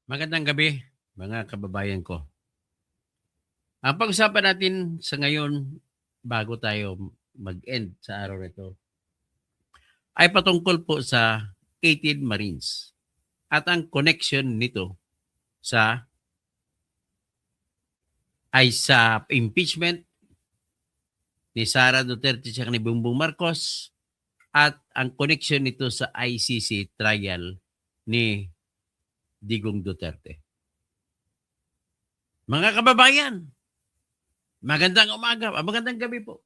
Magandang gabi, mga kababayan ko. Ang pag-usapan natin sa ngayon, bago tayo mag-end sa araw na ito, ay patungkol po sa 18 Marines at ang connection nito sa sa impeachment ni Sara Duterte at ni Bongbong Marcos at ang connection nito sa ICC trial ni Digong Duterte. Mga kababayan, magandang umaga, magandang gabi po.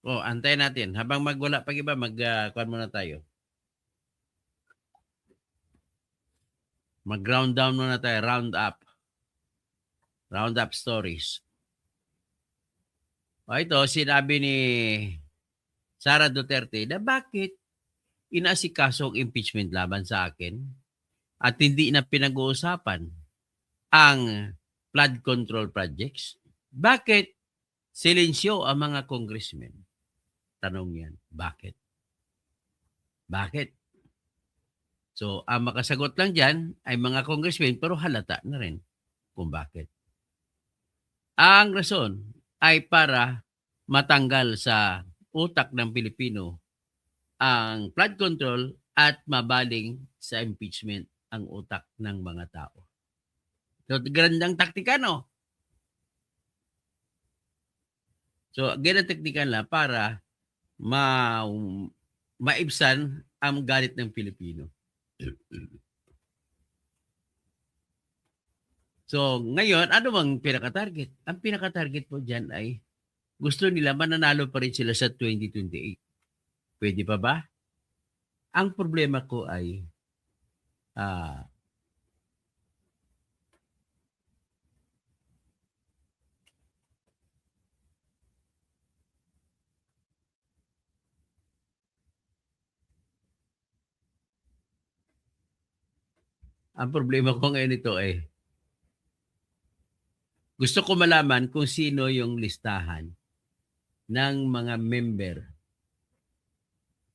Antayin natin. Habang magwala pag iba, kuhan muna tayo. Mag-round down muna tayo. Round up. Round up stories. Ito, sinabi ni Sara Duterte na bakit inasikaso ang impeachment laban sa akin at hindi na pinag-uusapan ang flood control projects. Bakit silensyo ang mga congressmen? Tanong yan. Bakit? Bakit? So, ang makasagot lang dyan ay mga congressmen pero halata na rin kung bakit. Ang rason ay para matanggal sa utak ng Pilipino ang flood control at mabaling sa impeachment ang utak ng mga tao. So, gandang taktika, no? So, gandang taktika lang para maibsan ang galit ng Pilipino. So, ngayon, ano bang pinaka-target? Ang pinaka-target po dyan ay gusto nila mananalo pa rin sila sa 2028. Pwede pa ba? Ang problema ko ay ang problema ko ngayon ito ay gusto ko malaman kung sino yung listahan ng mga member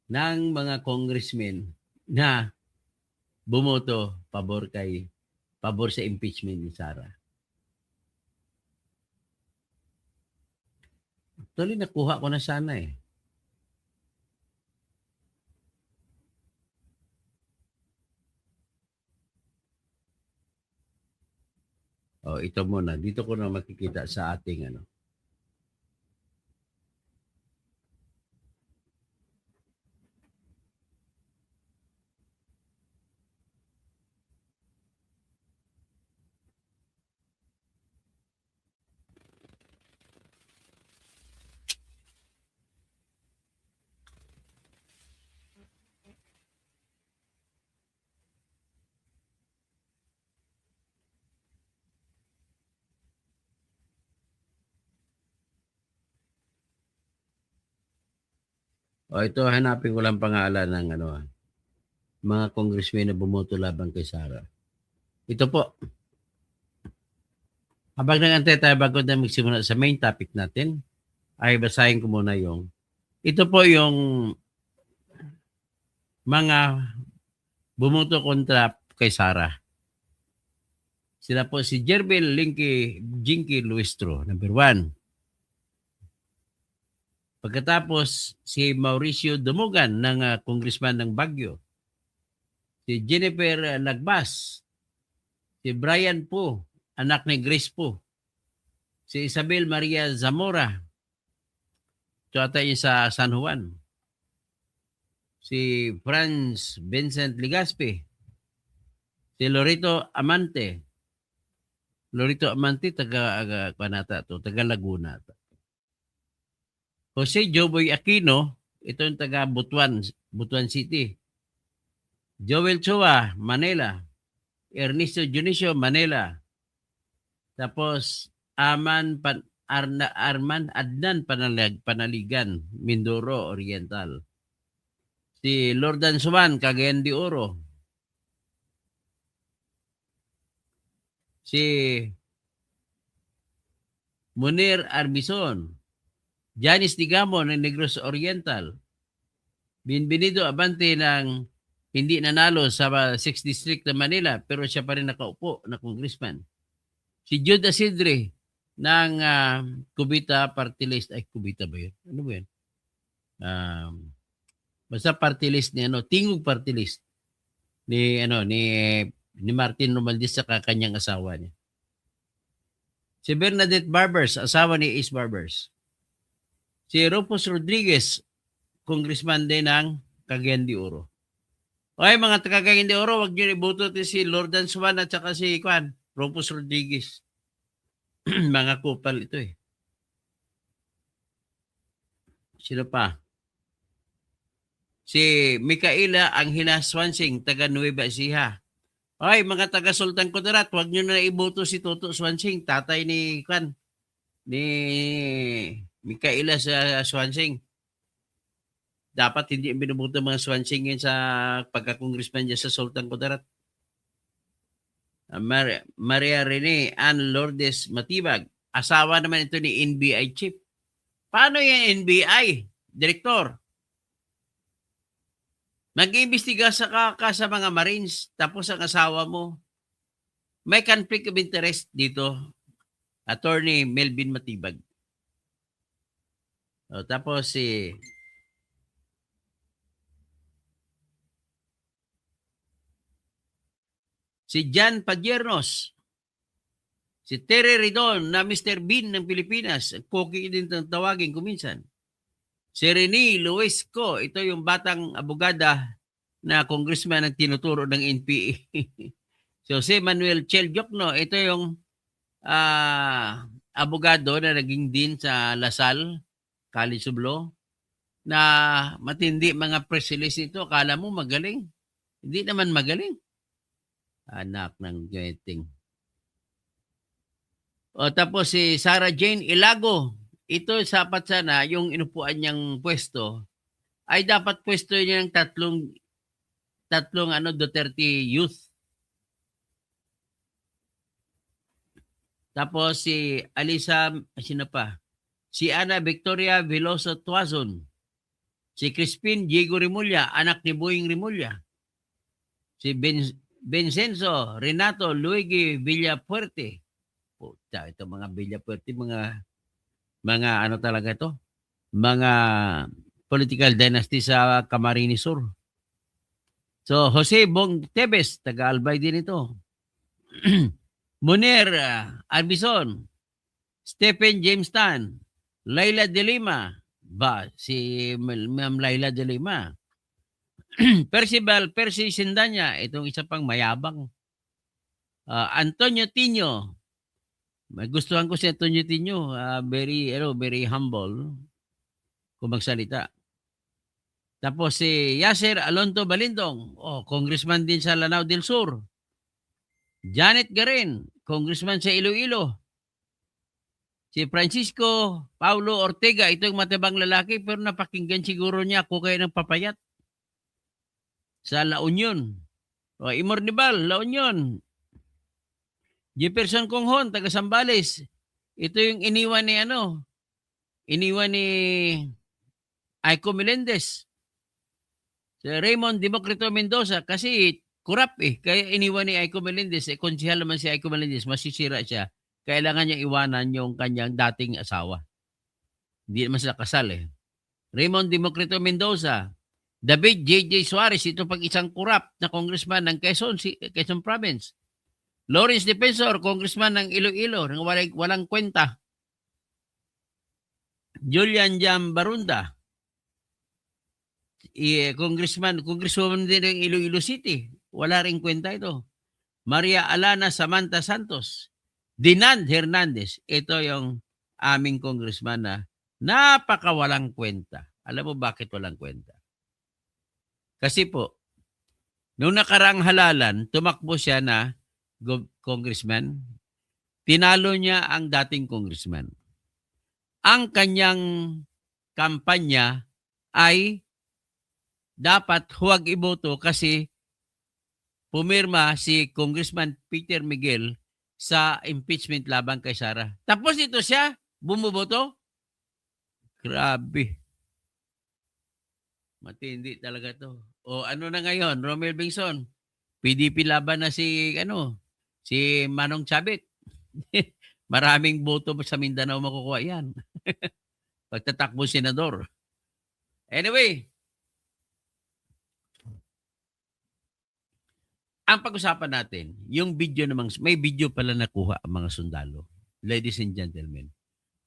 ng mga congressmen na bumoto pabor sa impeachment ni Sara. Actually, nakuha ko na sana eh. Ito muna. Dito ko na makikita sa ating ano. Ito hanapin ko lang pangalan ng mga congressmen na bumoto laban kay Sara. Ito po. Habang nag-antay tayo bago na magsimula sa main topic natin, ay basahin ko muna ito po yung mga bumoto kontra kay Sara. Sila po si Jervil Jinky Luistro, number 1. Pagkatapos, si Mauricio Dumugan ng congressman ng Baguio. Si Jennifer Lagbas. Si Brian Po, anak ni Grace Po. Si Isabel Maria Zamora. Ito ata yung sa San Juan. Si Franz Vincent Ligaspi. Si Lorito Amante. Lorito Amante, taga Laguna. Jose Joboy Aquino, ito yung taga Butuan City. Joel Chua, Manila. Ernesto Junicio, Manila. Tapos, Arman Adnan Panaligan, Mindoro Oriental. Si Lordan Suman, Cagayan de Oro. Si Munir Arbison. Janice Digamo ng Negros Oriental. Bienvenido Abante ng Hindi nanalo sa 6th District ng Manila pero siya pa rin nakaupo na congressman. Si Jude Asidre ng Cubita Party List. Ay, Cubita ba yun? Ano ba yun? Basta party list ni Tingog Party List ni Martin Romualdez sa kanyang asawa niya. Si Bernadette Barbers, asawa ni Ace Barbers. Si Rufus Rodriguez, congressman din ng Cagayan de Oro. Okay, mga taga-Cagayan de Oro, wag niyo iboto si Lordan Swan at saka si Rufus Rodriguez. Mga kupal ito eh. Sino pa? Si Micaela Angela Swansing, taga Nueva Ecija. Okay, mga taga Sultan Kudarat, wag niyo na iboto si Toto Swansing, tatay ni Micaela sa Swansing. Dapat hindi binubuto mga Swansing yun sa pagka-congressman niya sa Sultan Kudarat. Maria Rene Ann Lourdes Matibag, asawa naman ito ni NBI chief. Paano yung NBI, Direktor? Mag-iimbestiga ka sa mga Marines, tapos ang asawa mo, may conflict of interest dito, Attorney Melvin Matibag. Tapos si Jan Padiernos, si Terry Ridon na Mr. Bean ng Pilipinas, Cookie din tawagin kuminsan. Si Rene Luisco, ito yung batang abogada na congressman ang tinuturo ng NPA. Si Jose Manuel Chelgiocno, ito yung abogado na naging dean sa Lasal College of Law, na matindi mga press release ito. Akala mo magaling. Hindi naman magaling. Anak ng getting. Tapos si Sarah Jane Ilago, ito sapat sana yung inupuan niyang pwesto ay dapat pwesto niya ng tatlong Duterte youth. Tapos si Alisa, sino pa? Si Ana Victoria Veloso Tuazon. Si Crispin Diego Remulla, anak ni Boying Remulla. Si Vincenzo Renato Luigi Villapuerte. Puta, ito mga Villapuerte, mga ano talaga ito? Mga political dynasty sa Camarines Sur. So, Jose Bong Tebes, taga-Albay din ito. Munir Arbison, Stephen James Tan, Laila De Lima, si Ma'am Laila De Lima. Percy Sindanya, itong isa pang mayabang. Antonio Tino, gustuhan ko si Antonio Tino, very humble kung magsalita. Tapos si Yasser Alonto Balindong, congressman din sa Lanao del Sur. Janet Garin, congressman sa Iloilo. Si Francisco Paulo Ortega, ito yung matibang lalaki pero napakinggan siguro niya ako kayo ng papayat sa La Union. Imornibal, La Union. Jefferson Conghon, taga Sambales. Ito yung iniwan ni Aiko Melendez. Si Raymond Democrito Mendoza, kasi corrupt kaya iniwan ni Aiko Melendez. Konsehal naman si Aiko Melendez, masisira siya. Kailangan niya iwanan yung kanyang dating asawa. Hindi naman sila kasal Raymond Democrito Mendoza, David J.J. Suarez, ito pag isang corrupt na congressman ng Quezon Province. Lawrence Defensor, congressman ng Iloilo, ng walang kwenta. Julian Jam Barunda, congresswoman din ng Iloilo City. Wala rin kwenta ito. Maria Alana Samantha Santos. Dinand Hernandez. Ito yung aming congressman na napakawalang kwenta. Alam mo bakit walang kwenta? Kasi po, nung nakarang halalan, tumakbo siya na congressman. Tinalo niya ang dating congressman. Ang kanyang kampanya ay dapat huwag iboto kasi pumirma si Congressman Peter Miguel sa impeachment laban kay Sara. Tapos ito siya, bumuboto? Grabe. Matindi talaga to. O ano na ngayon, Romel Bengson? PDP laban na si Manong Chabit. Maraming boto sa Mindanao makukuha yan. Pagtatakbo senador. Anyway, ang pag-usapan natin, yung video namang, may video pala nakuha ang mga sundalo. Ladies and gentlemen.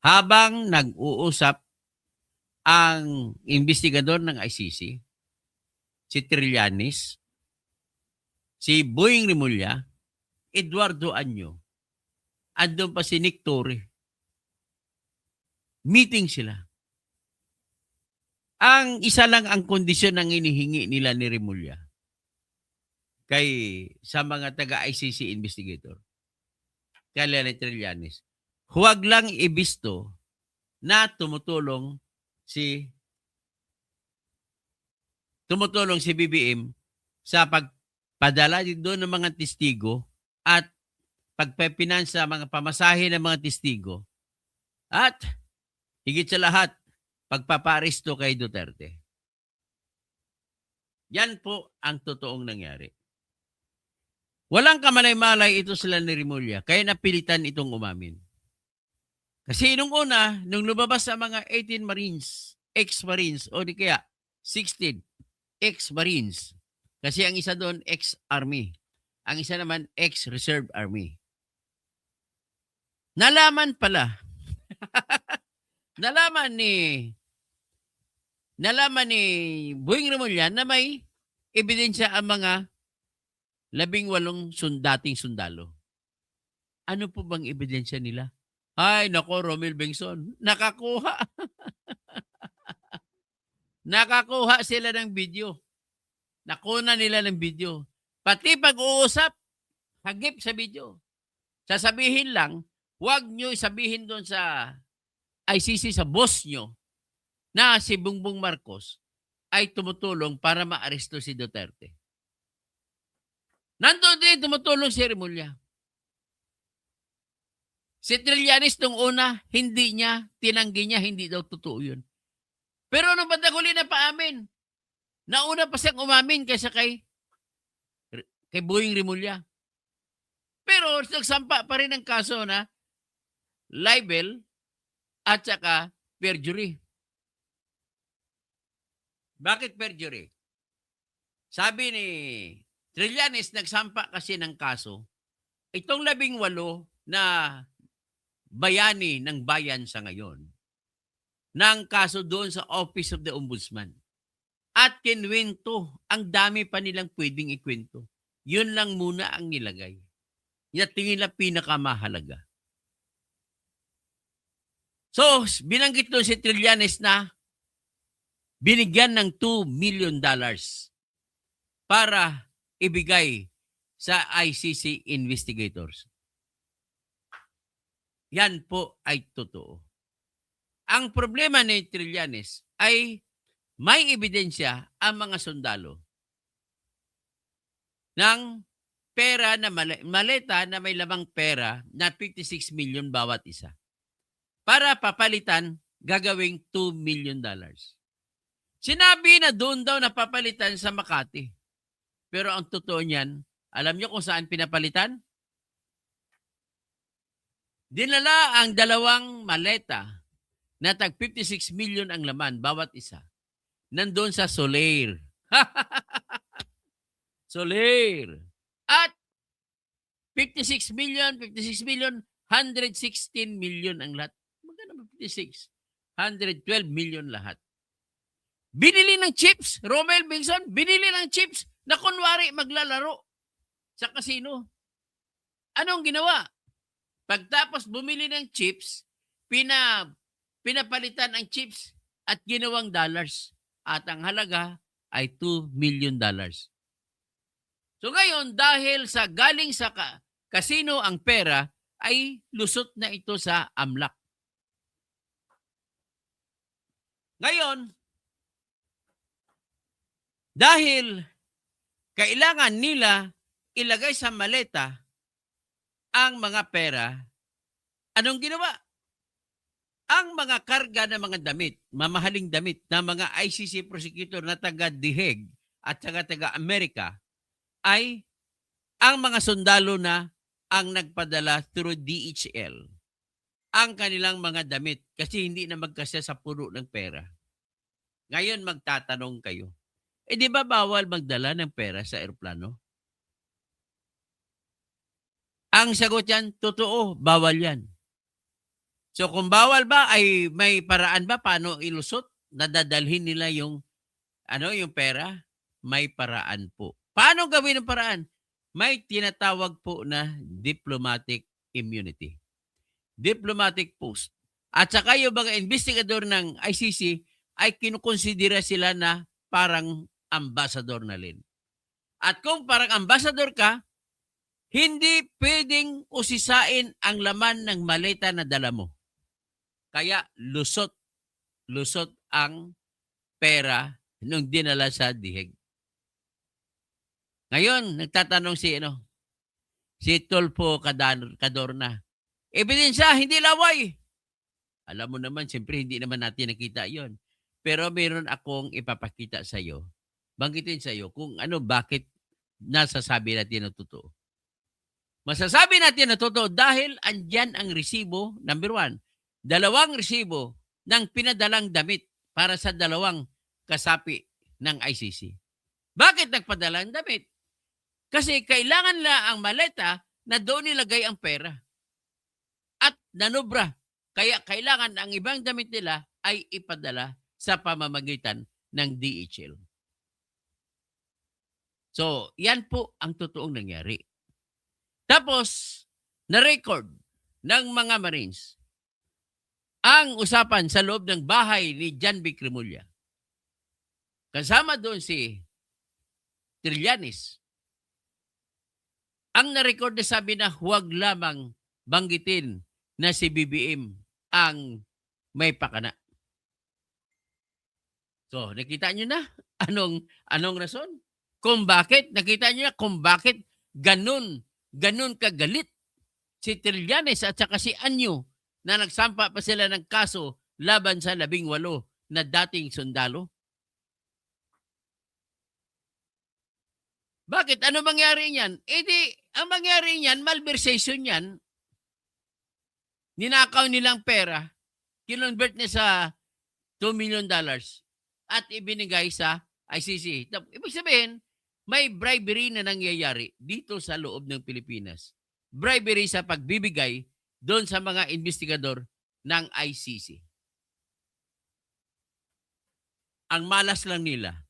Habang nag-uusap ang investigador ng ICC, si Trillanes, si Boying Rimulya, Eduardo Anyo, andun pa si Nick Torre. Meeting sila. Ang isa lang ang kondisyon ng inihingi nila ni Rimulya sa mga taga-ICC investigator, kaya ni Trillanes, huwag lang ibisto na tumutulong si BBM sa pagpadala doon ng mga testigo at pagpepinansa mga pamasahe ng mga testigo at higit sa lahat, pagpaparesto kay Duterte. Yan po ang totoong nangyari. Walang kamalay-malay ito sila ni Rimulya, kaya napilitan itong umamin. Kasi nung una, nung lumabas sa mga 18 Marines, ex-Marines, o di kaya 16 ex-Marines, kasi ang isa doon ex-Army, ang isa naman ex-Reserve Army. Nalaman ni Boying Rimulya na may ebidensya ang mga 18 dating sundalo. Ano po bang ebidensya nila? Ay, nako, Romel Bengson, nakakuha. Nakakuha sila ng video. Nakuna nila ng video. Pati pag-uusap, hagip sa video. Sasabihin lang, huwag nyo isabihin doon sa ICC, sa boss nyo, na si Bongbong Marcos ay tumutulong para maaresto si Duterte. Nandun din tumutulong si Rimulya. Si Trillanes nung una, tinanggi niya, hindi daw totoo yun. Pero nung bandang huli na paamin, nauna pa siyang umamin kaysa kay Boying Rimulya. Pero nagsampa pa rin ang kaso na libel at saka perjury. Bakit perjury? Sabi ni Trillanes, nagsampa kasi ng kaso, itong 18 na bayani ng bayan sa ngayon, ng kaso doon sa Office of the Ombudsman. At kinwento, ang dami pa nilang pwedeng ikwento. Yun lang muna ang nilagay. Tingin na pinakamahalaga. So, binanggit doon si Trillanes na binigyan ng $2 million para ibigay sa ICC investigators. Yan po ay totoo. Ang problema ni Trillanes ay may ebidensya ang mga sundalo ng pera na maleta na may lamang pera na 56 million bawat isa. Para papalitan, gagawing $2 million. Sinabi na doon daw napapalitan sa Makati. Pero ang totoo niyan, alam niyo kung saan pinapalitan? Dinala ang 2 maleta na tag 56 million ang laman bawat isa. Nandun sa Soler. Soler. At 56 million, 116 million ang lahat. Magkano ba 56? 112 million lahat. Binili ng chips, Romel Bengson, binili ng chips na kunwari maglalaro sa casino. Anong ginawa? Pagtapos bumili ng chips, pinapalitan ang chips at ginawang dollars. At ang halaga ay $2 million. So ngayon, dahil sa galing sa casino ang pera, ay lusot na ito sa AMLAC. Ngayon, dahil kailangan nila ilagay sa maleta ang mga pera, anong ginawa? Ang mga karga ng mga damit, mamahaling damit na mga ICC prosecutor na taga The Hague at saka taga-Amerika ay ang mga sundalo na ang nagpadala through DHL ang kanilang mga damit kasi hindi na magkasya sa puno ng pera. Ngayon magtatanong kayo, di ba bawal magdala ng pera sa eroplano? Ang sagot yan, totoo, bawal yan. So kung bawal ba ay may paraan ba paano ilusot? Nadadalhin nila yung yung pera? May paraan po. Paano gawin ang paraan? May tinatawag po na diplomatic immunity. Diplomatic post. At saka yung mga investigador ng ICC ay kinukonsidera sila na parang ambassador na rin. At kung parang ambassador ka, hindi pwedeng usisain ang laman ng maleta na dala mo. Kaya lusot ang pera nung dinala sa dihig. Ngayon, nagtatanong si Tulfo Cadorna. Ebidensya, hindi laway. Alam mo naman, siyempre hindi naman natin nakita yon. Pero meron akong ipapakita sa iyo. Banggitin sa iyo kung bakit nasasabi natin na totoo. Masasabi natin na totoo dahil andyan ang resibo, number 1, 2 resibo ng pinadalang damit para sa 2 kasapi ng ICC. Bakit nagpadala ng damit? Kasi kailangan na ang maleta na doon nilagay ang pera. At nanubra. Kaya kailangan ang ibang damit nila ay ipadala sa pamamagitan ng DHL. So, yan po ang totoong nangyari. Tapos, na-record ng mga Marines ang usapan sa loob ng bahay ni John B. Cremulya. Kasama doon si Trillanes. Ang na-record na sabi na huwag lamang banggitin na si BBM ang may pakana. So, nakita nyo na anong rason? Kung bakit, nakita nyo na kung bakit ganun kagalit si Trillanes at saka si Anyo na nagsampa pa sila ng kaso laban sa 18 na dating sundalo. Bakit? Ano mangyari niyan? Ang mangyari niyan, malversation yan. Ninakaw nilang pera, kinonvert niya sa $2 million at ibinigay sa ICC. Ibig sabihin, may bribery na nangyayari dito sa loob ng Pilipinas. Bribery sa pagbibigay doon sa mga investigador ng ICC. Ang malas lang nila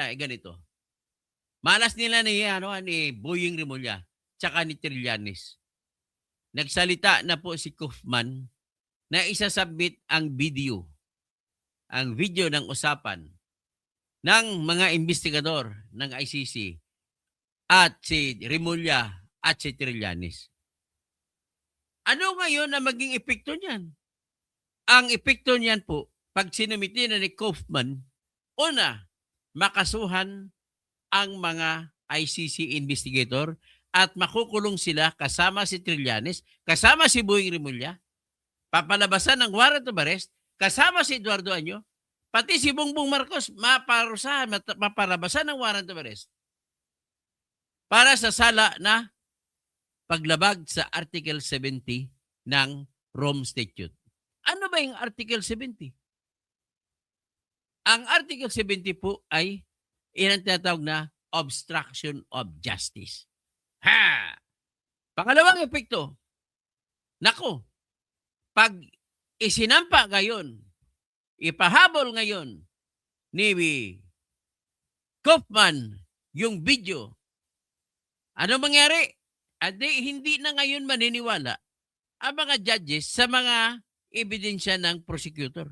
ay ganito. Malas nila ni Boying Rimulya tsaka ni Trillanes. Nagsalita na po si Kaufman na isasubmit ang video ng usapan ng mga investigador ng ICC at si Rimulya at si Trillanes. Ano ngayon na maging epekto niyan? Ang epekto niyan po, pag sinumiti na ni Kaufman, una, makasuhan ang mga ICC investigator at makukulong sila kasama si Trillanes, kasama si Boying Rimulya, papalabasan ng warrant of arrest, kasama si Eduardo Anyo, pati si Bongbong Marcos mapapalabasan ng warrant of arrest para sa sala na paglabag sa Article 70 ng Rome Statute. Ano ba yung Article 70? Ang Article 70 po ay tinatawag na obstruction of justice. Pangalawang epekto, nako, pag isinampa ngayon, ipahabol ngayon ni Kaufman yung video, ano mangyari? Hindi na ngayon maniniwala ang mga judges sa mga ebidensya ng prosecutor.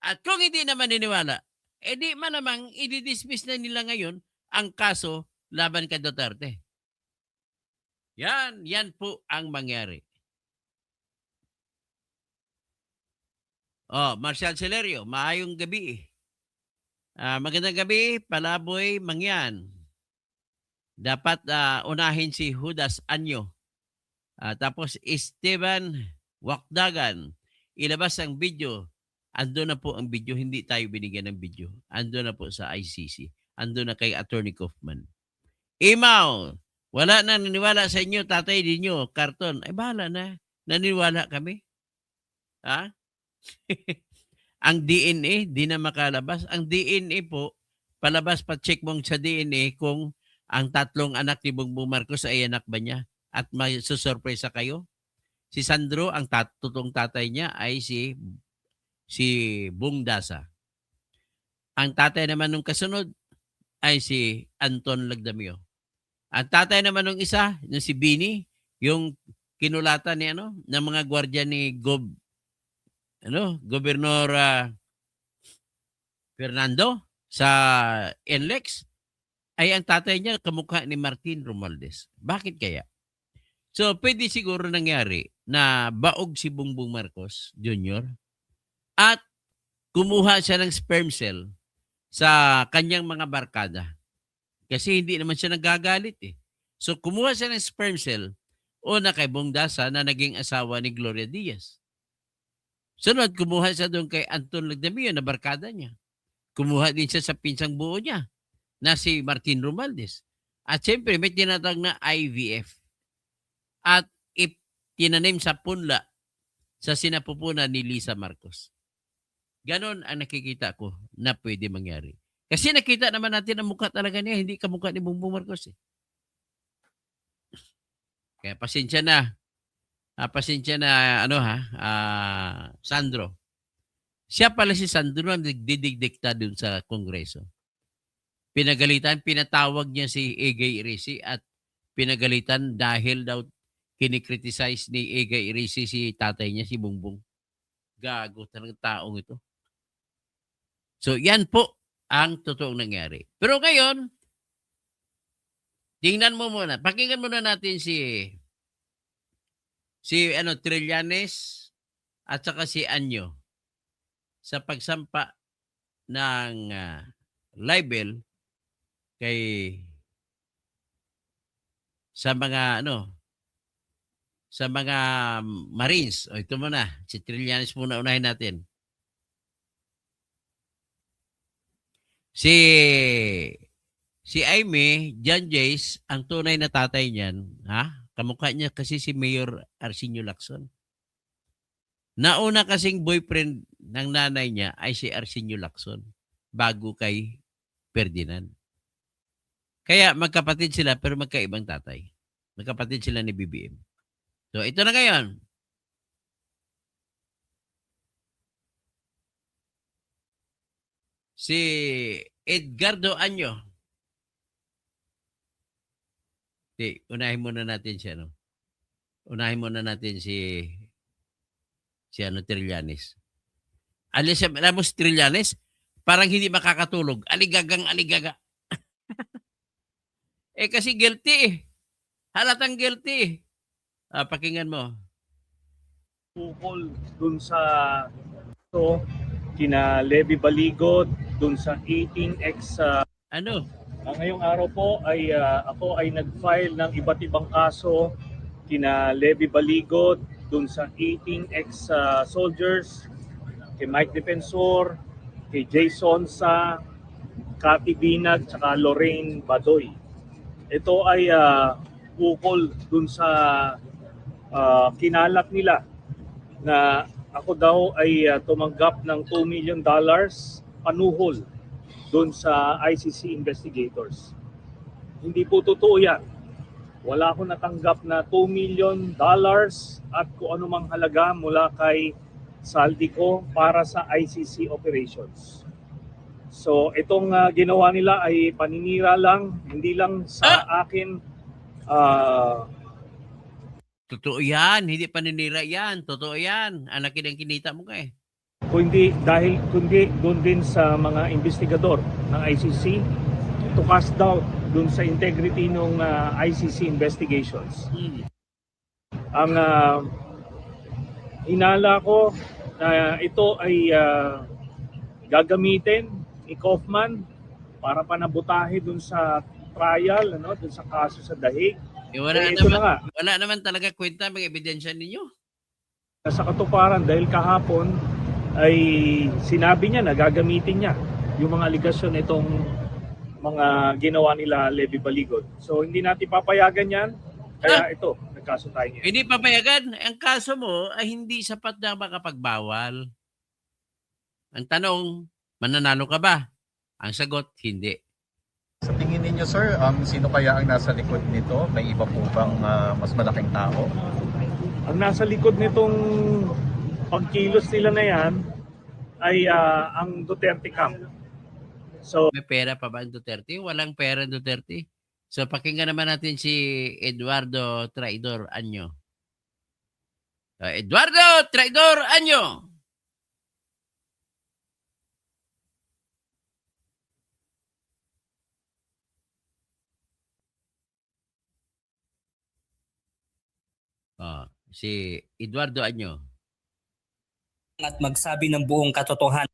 At kung hindi na maniniwala, di namang i-dismiss na nila ngayon ang kaso laban kay Duterte. Yan po ang mangyari. Marcial Celerio, maayong gabi. Magandang gabi, Palaboy Mangyan. Dapat unahin si Judas Anyo. Tapos Esteban Wakdagan, ilabas ang video ando na po ang video, hindi tayo binigyan ng video. Ando na po sa ICC. Ando na kay Attorney Kaufman. Imaw, wala na naniwala sa inyo, tatay ninyo, karton. Ay, bahala na. Naniwala kami. Ha? Ang DNA, di na makalabas. Ang DNA po, palabas pa check mong sa DNA kung ang tatlong anak ni Bongbong Marcos ay anak ba niya. At may susurpresa kayo. Si Sandro, ang totoong tatay niya ay si Bong Dasa. Ang tatay naman nung kasunod ay si Anton Lagdamio. Ang tatay naman nung isa, yung si Bini, yung kinulatan ni ng mga gwardiya ni Gobernador Fernando sa NLEX, ay ang tatay niya kamukha ni Martin Romualdez. Bakit kaya? So, pwede siguro nangyari na baog si Bongbong Marcos Jr. at kumuha siya ng sperm cell sa kanyang mga barkada. Kasi hindi naman siya nagagalit eh. So, kumuha siya ng sperm cell una kay Bong Dasa na naging asawa ni Gloria Diaz. Sunod, kumuha siya doon kay Anton Lagdamio na barkada niya. Kumuha din siya sa pinsang buo niya na si Martin Romualdez. At siyempre, may tinatawag na IVF. At tinanim sa punla sa sinapupunan ni Lisa Marcos. Ganon ang nakikita ko na pwede mangyari. Kasi nakita naman natin ang mukha talaga niya, hindi kamukha ni Bongbong Marcos eh. Kaya pasensya na. Sandro. Siya pala si Sandro ang nagdidikta dun sa Kongreso. Pinatawag niya si Egay Irisi at pinagalitan dahil daw kinikriticize ni Egay Irisi si tatay niya, si Bongbong. Gago talagang taong ito. So, yan po ang totoong nangyari. Pero ngayon, tingnan mo muna. Pakinggan muna natin si Trillanes at saka si Anyo sa pagsampa ng libel sa mga Marines. O ito muna, si Trillanes muna unahin natin. Si Aimee, John Jace, ang tunay na tatay niyan, kamukha niya kasi si Mayor Arsenio Lacson. Nauna kasing boyfriend ng nanay niya ay si Arsenio Lacson bago kay Ferdinand. Kaya magkapatid sila pero magkaibang tatay. Magkapatid sila ni BBM. So ito na ngayon. Si Edgardo Anyo. Unahin muna natin siya, no? Unahin muna natin si Trillanes. Alam mo si Trillanes, parang hindi makakatulog. Aligaga. Kasi guilty eh. Halatang guilty eh. Pakinggan mo. Ukol dun sa kina Levy Baligot, dun sa 18X. Ngayong araw po ay ako ay nag-file ng iba't ibang kaso kina Levy Baligot, dun sa 18X soldiers, kay Mike Defensor, kay Jason sa Cathy Binag, saka Lorraine Badoy. Ito ay ukol dun sa kinalak nila na ako daw ay tumanggap ng $2 million panuhol doon sa ICC investigators. Hindi po totoo yan. Wala akong natanggap na $2 million at kung anumang halaga mula kay saldi ko para sa ICC operations. So itong ginawa nila ay paninira lang, hindi lang sa akin. Totoo yan, hindi paninira yan. Totoo yan. Anak ang kinita mo ka eh. Kundi doon din sa mga investigador ng ICC to cast doubt doon sa integrity ng ICC investigations. Ang hinala ko na ito ay gagamitin ni Kaufman para panabutahe doon sa trial, doon sa kaso sa Dahig. Wala naman talaga kwenta, may ebidensya ninyo. Sa katuparan dahil kahapon ay sinabi niya na gagamitin niya yung mga aligasyon itong mga ginawa nila Levy Baligod. So hindi natin papayagan yan. Kaya ito, nagkaso tayo ngayon. Hindi papayagan. Ang kaso mo ay hindi sapat na makapagbawal. Ang tanong, mananalo ka ba? Ang sagot, hindi. Sa tingin ninyo, sir, sino kaya ang nasa likod nito? May iba po bang mas malaking tao? Ang nasa likod nitong pagkilos nila na yan ay ang Duterte camp. So, May pera pa ba ang Duterte? Walang pera ang Duterte. So pakinggan naman natin si Eduardo Traidor Anyo. Eduardo Traidor Anyo! Si Eduardo Anyo. At magsabi ng buong katotohanan.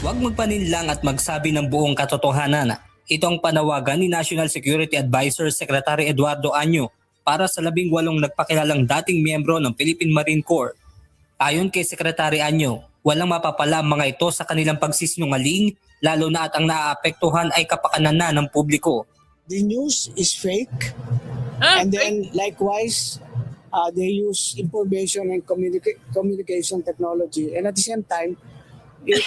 Huwag magpaninlang at magsabi ng buong katotohanan. Ito ang panawagan ni National Security Advisor Secretary Eduardo Anyo para sa 18 nagpakilalang dating miyembro ng Philippine Marine Corps. Ayon kay Secretary Anyo, walang mapapala ang mga ito sa kanilang pagsisinungaling, lalo na at ang naaapektuhan ay kapakanan na ng publiko. The news is fake, Ha? and then likewise, they use information and communication technology, and at the same time, it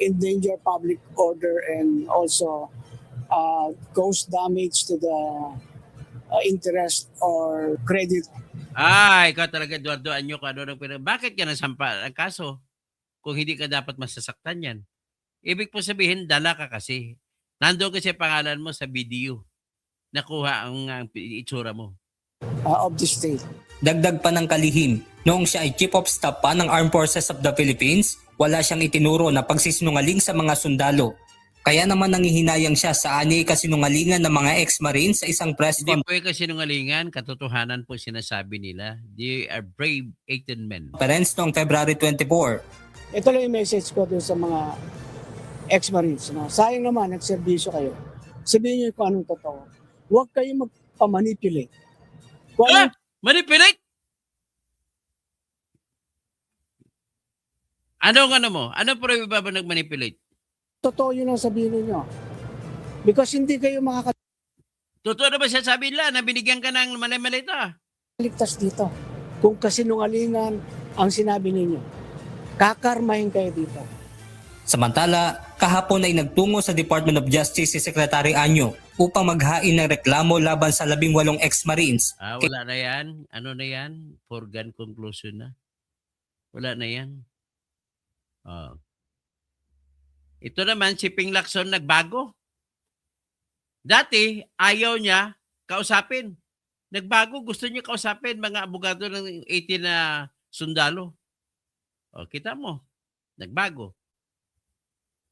endanger public order and also cause damage to the interest or credit. Ikaw talaga Eduardo Anyo. Bakit ka nasampa ang kaso? Kung hindi ka dapat masasaktan yan. Ibig po sabihin, dala ka kasi. Nandoon kasi pangalan mo sa video. Nakuha ang itsura mo. Of the state. Dagdag pa ng kalihim, noong siya ay Chief of Staff pa ng Armed Forces of the Philippines, wala siyang itinuro na pagsisinungaling sa mga sundalo. Kaya naman nangihinayang siya sa ani kasinungalingan ng mga ex-marines sa isang press Hindi po yung kasinungalingan, katotohanan po sinasabi nila. They are brave 18 men. conference noong February 24. Ito lang yung message ko dun sa mga ex-marines. No? Sayang naman, nagserbisyo kayo. Sabihin niyo kung anong totoo. Huwag kayong magpamanipulate. Kung anong Manipulate? Ano mo? Ano po rin ba nag-manipulate? totoo yun ang sabihin niyo. Because hindi kayo Totoo na ba siya sabi nila na binigyan ka ng mali-malita? makakaligtas dito. Kung kasinungalingan ang sinabi ninyo, kakarmahin kayo dito. Samantala, kahapon ay nagtungo sa Department of Justice si Secretary Anyo upang maghain ng reklamo laban sa 18 ex-marines. Wala na yan. Ano na yan? Foregone conclusion na. Wala na yan. Ito naman, si Ping Lacson nagbago. Dati, ayaw niya kausapin. Nagbago, gusto niya kausapin mga abogado ng 18 na sundalo. Kita mo, nagbago.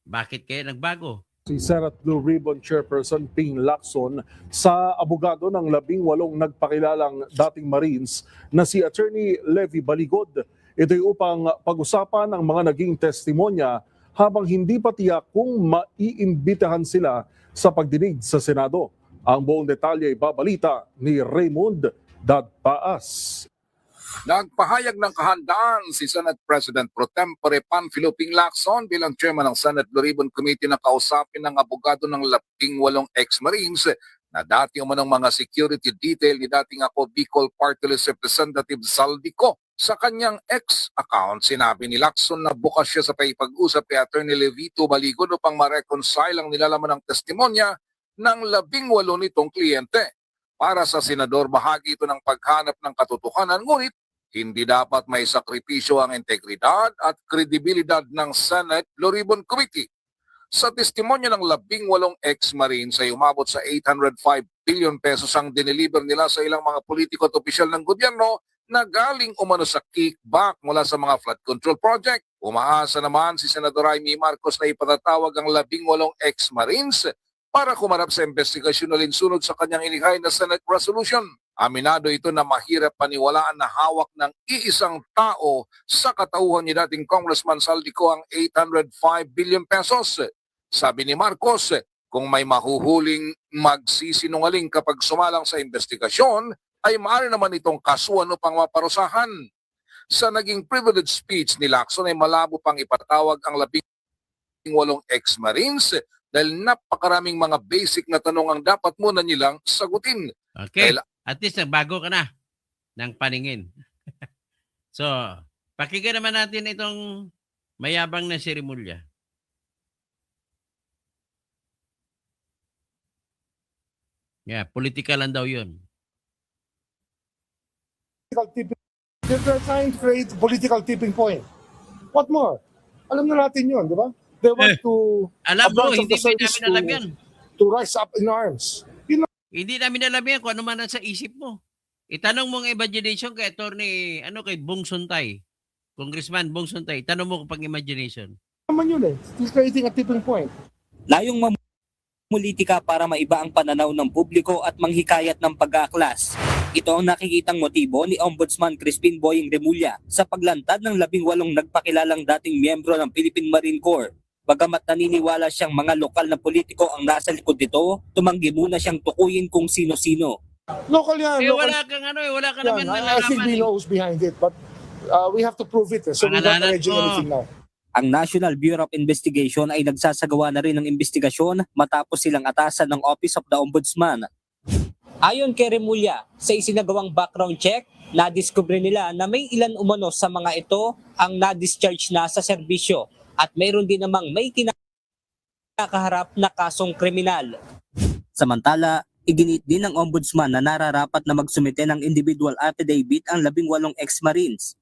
Bakit kaya nagbago? Si Senate Blue Ribbon Chairperson Ping Lacson sa abogado ng 18 nagpakilalang dating Marines na si Attorney Levy Baligod. Ito'y upang pag-usapan ang mga naging testimonya habang hindi pa tiyak kung maiimbitahan sila sa pagdinig sa Senado. Ang buong detalye ay babalita ni Raymond Dadpaas. Nagpahayag ng kahandaan si Senate President Pro Tempore Panfilo Ping Lacson bilang chairman ng Senate Blue Ribbon Committee na kausapin ng abogado ng 18 ex-Marines na dati umanong mga security detail ni dating ako Bicol Party List Representative Saldico. Sa kanyang ex-account, sinabi ni Lacson na bukas siya sa paipag-usap kay Attorney Levito Baligod upang ma-reconcile ang nilalaman ng testimonya ng 18 nitong kliyente. Para sa senador, bahagi ito ng paghanap ng katotohanan, ngunit hindi dapat may sakripisyo ang integridad at kredibilidad ng Senate Blue Ribbon Committee. Sa testimonya ng 18 ex-Marines ay umabot sa 805 billion pesos ang dineliver nila sa ilang mga politiko at opisyal ng gobyerno na galing umano sa kickback mula sa mga flood control project. Umaasa naman si Senador Amy Marcos na ipatatawag ang 18 ex-Marines para kumarap sa investigasyon na linsunod sa kanyang inihay na Senate resolution. Aminado ito na mahirap paniwalaan na hawak ng iisang tao sa katauhan ni dating Congressman Saldico ang 805 billion pesos. Sabi ni Marcos, kung may mahuhuling magsisinungaling kapag sumalang sa investigasyon, ay maaari naman itong kasuhan upang maparusahan. Sa naging privilege speech ni Lacson ay malabo pang ipatawag ang 18 ex-Marines dahil napakaraming mga basic na tanong ang dapat muna nilang sagutin. Okay. Dahil At least nagbago ka na ng paningin. So, pakinggan naman natin itong mayabang na si Remulla. Yeah, political lang daw yun. They're trying to create political tipping point. What more? Alam na natin yun, di ba? They want to Alam a mo, branch of hindi the service namin alam yan. to rise up in arms. Hindi namin alam yan kung ano man nasa isip mo. Itanong mo ang imagination kay Attorney, kay Bong Suntay. Congressman Bong Suntay. Tanong mo kung pang-imagination. Naman yun eh. He's creating a tipping point. Layong mamulitika para maiba ang pananaw ng publiko at manghikayat ng pag-aaklas. Ito ang nakikitang motibo ni Ombudsman Crispin Boying Remulla sa paglantad ng 18 nagpakilalang dating miyembro ng Philippine Marine Corps. Bagamat naniniwala siyang mga lokal na politiko ang nasa likod nito, tumanggi muna siyang tukuyin kung sino-sino. Local yan. Eh, Local wala kang wala ka yan. naman I think we nalalaman. know who's behind it, but we have to prove it. So we're not Pangalanan alleging ko. anything now. Ang National Bureau of Investigation ay nagsasagawa na rin ng investigasyon matapos silang atasan ng Office of the Ombudsman. Ayon kay Remulla, sa isinagawang background check, nadiskubre nila na may ilan umano sa mga ito ang na-discharge na sa serbisyo at mayroon din namang may kinakaharap na kasong kriminal. Samantala, iginit din ng Ombudsman na nararapat na magsumite ng individual affidavit ang 18 ex-Marines.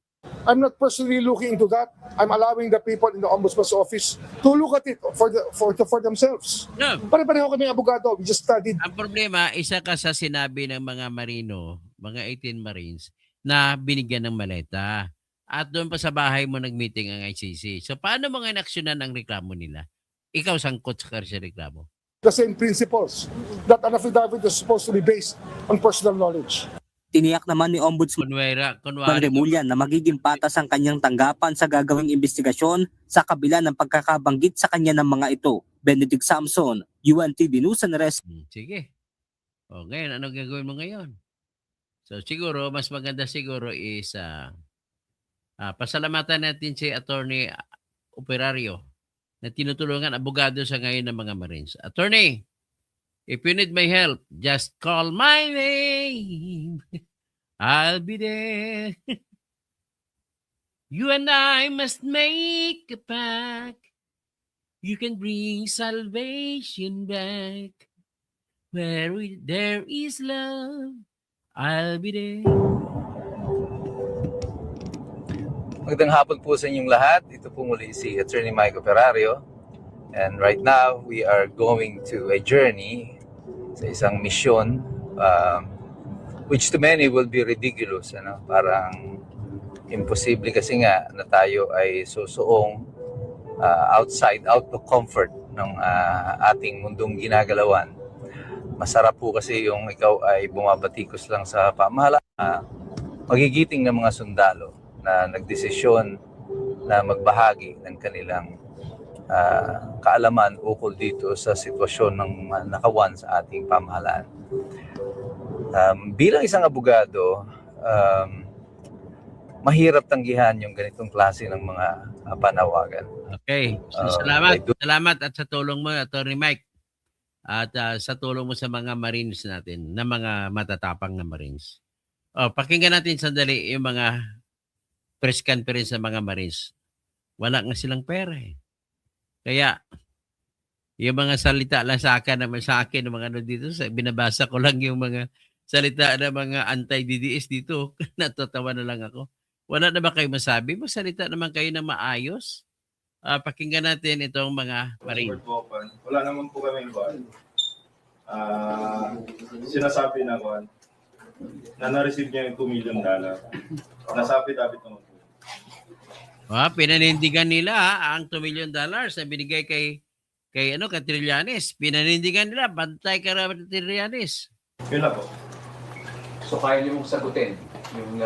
I'm not personally looking into that. I'm allowing the people in the Ombudsman's office to look at it for themselves. No, Pare-pareho kami abogado. We just studied. ang problema, isa ka sa sinabi ng mga Marino, mga 18 Marines, na binigyan ng maleta. At doon pa sa bahay mo nag-meeting ang ICC. So paano mo nga inaksyonan ang reklamo nila? Ikaw sangkot sa reklamo. The same principles. That an affidavit is supposed to be based on personal knowledge. Tiniyak naman ni Ombudsman Kunwari, Remulla na magiging patas ang kanyang tanggapan sa gagawing investigasyon sa kabila ng pagkakabanggit sa kanya ng mga ito. Benedict Samson, UNTV News and Rest. Sige. O ngayon, ano gagawin mo ngayon? So siguro, mas maganda siguro is pasalamatan natin si Attorney Operario na tinutulungan abogado sa ngayon ng mga Marines. Attorney, if you need my help, just call my name. I'll be there. You and I must make a pact. You can bring salvation back. Where there is love, I'll be there. Magandang hapon po sa inyong lahat. Ito po muli si Attorney Mike Operario. And right now, we are going to a journey sa isang misyon which to many will be ridiculous. Parang imposible kasi nga na tayo ay susuong out of comfort ng ating mundong ginagalawan. Masarap po kasi yung ikaw ay bumabatikos lang sa pamahalaan, magigiting ng mga sundalo na nagdesisyon na magbahagi ng kanilang kaalaman ukol dito sa sitwasyon ng nakawan sa ating pamahalaan. Bilang isang abogado, mahirap tanggihan yung ganitong klase ng mga panawagan. Okay. So, salamat at sa tulong mo, Attorney Mike. At sa tulong mo sa mga Marines natin, na mga matatapang na Marines. Pakinggan natin sandali yung mga press conference ng mga Marines. Wala nga silang pera eh. Kaya, yung mga salita lang sa akin, ng mga ano dito, binabasa ko lang yung mga salita ng mga anti-DDS dito. Natatawa na lang ako. Wala na ba kayo masabi? Magsalita naman kayo na maayos. Pakinggan natin itong mga Marine. Wala naman po kami iba. Sinasabi na ko na na-receive niya yung $2 million. Nasabi dapat naman po. Pinanindigan nila ang $2 million na binigay kay Trillanes. Pinanindigan nila, bantay ka rin Trillanes. Yun na po. So kaya niyo mong sagutin yung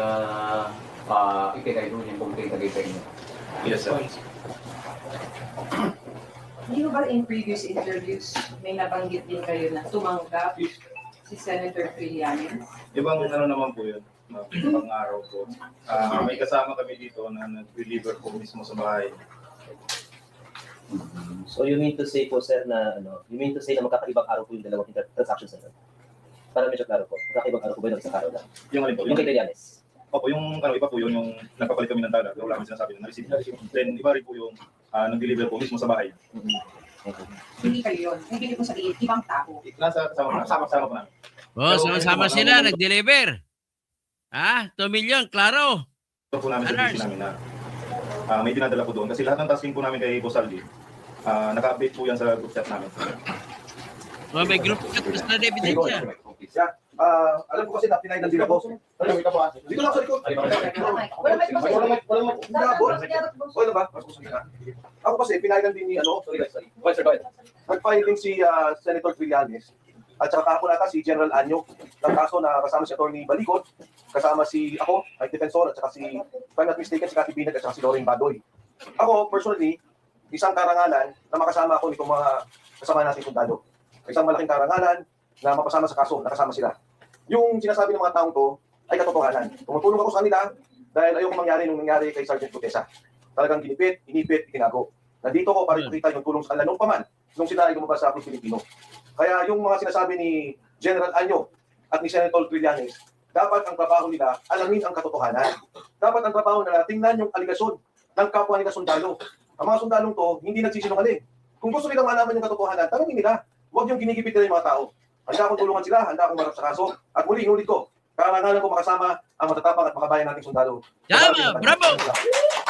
itinayro niyo kung tinagay niyo? Yes, sir. Hindi ba in previous interviews may nabanggit din kayo na tumanggap si Senator Trillanes? Ibang ano naman po yun. Mabang araw po. May kasama kami dito na nag-deliver po mismo sa bahay. So you mean to say po sir na you mean to say na magkakaibang araw po yung dalawang transactions na yun? Para medyo klaro po, magkakaibang araw po ba yung isang araw lang? Yung alin po? Yung kay Trillanes? Opo, yung iba po yun, yung nagpapalit kami ng tala. Wala kami sinasabi na na-receive. Then iba rin po yung nag-deliver po mismo sa bahay. Hindi kayo yun. Hindi ko sabihin, ibang tao. Nasa kasama po namin. Oh, sama-sama sila, nag-deliver. 2 million, klaro. Ito po namin sa Alarms. busy namin na may dinadala po doon. Kasi lahat ng tasking po namin kay Boss Aldi, naka-update po yan sa group chat namin. Oh, may group chat, mas na ebidensya. Alam ko kasi na pinay ng dila boss. Dito lang sa likod. Wala ba? Ako kasi pinayagan din ni nag-file din si Senator Trillanes at saka kahapon ata si General Anyo ng kaso na kasama si Atty. Baligod, kasama si ako, ay defensor, at saka si, if I'm not mistaken, si Cathy Binag at saka si Lorraine Badoy. Ako, personally, isang karangalan na makasama ako nitong mga kasama nating sundalo. Isang malaking karangalan na mapasama sa kaso, nakasama sila. Yung sinasabi ng mga taong to ay katotohanan. Tumutulong ako sa kanila dahil ayoko mangyari nung nangyari kay Sergeant Gutesa. Talagang ginipit, inipit, itinago. Nandito ko para ipakita yung tulong sa kanila nung paman, nung sila ay lumabas sa Cruz Filipino. Kaya yung mga sinasabi ni General Anyo at ni Senator Trillanes, dapat ang trabaho nila alamin ang katotohanan. Dapat ang trabaho nila tingnan yung aligasyon ng kapwa nila sundalo. Ang mga sundalong to, hindi nagsisinungaling. Kung gusto nilang malaman yung katotohanan, tanongin nila. Huwag yung ginigipit nila yung mga tao. Handa akong tulungan sila, handa akong marap sa kaso. At muli, inulit ko, karangalan ko makasama ang matatapang at makabayan nating sundalo. Tama, bravo!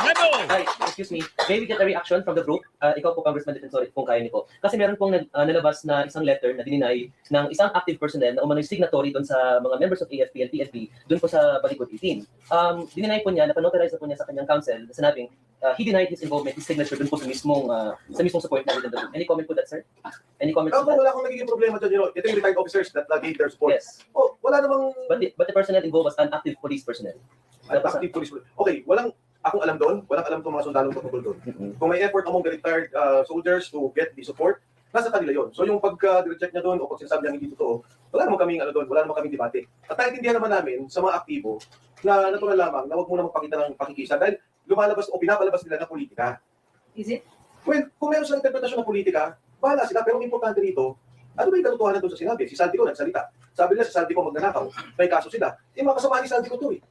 Bravo! Ay, excuse me. May we get a reaction from the group? Ikaw po, Congressman Defensor, kung kaya niyo po. Kasi meron pong nalabas na isang letter na dininay ng isang active personnel na umano'y signatory doon sa mga members of AFP and PNP doon po sa Baligod 18. Dininay po niya, napanotarize na po niya sa kanyang counsel na sinabing he denied his involvement, his signature doon po sa mismong support na within the group. Any comment po that, sir? Any comment po that? Wala akong nagiging problema dyan, ito yung retired officers that gave their support. Yes. Oh, wala namang... But the personnel involved was an active police personnel. active police. Okay, walang akong alam doon, walang alam itong mga sundalong tungkol doon. Kung may effort among the retired soldiers to get the support, nasa kanila yon. So yung pagka-reject niya doon o pag sinasabi niya hindi totoo, wala naman kaming doon, wala naman kaming debate. At naiintindihan naman namin sa mga aktibo na natural lamang na huwag muna magpakita ng pakikisa dahil lumalabas o pinapalabas nila ng politika. Is it? Well, kung meron silang interpretasyon ng politika, bahala sila. Pero ang importante dito, ano ba yung katotohanan doon sa sinabi? Si Saldico nagsalita. Sabi nila si Saldico magnanakaw. May kaso sila. Yung mga kasama ni Saldico to eh.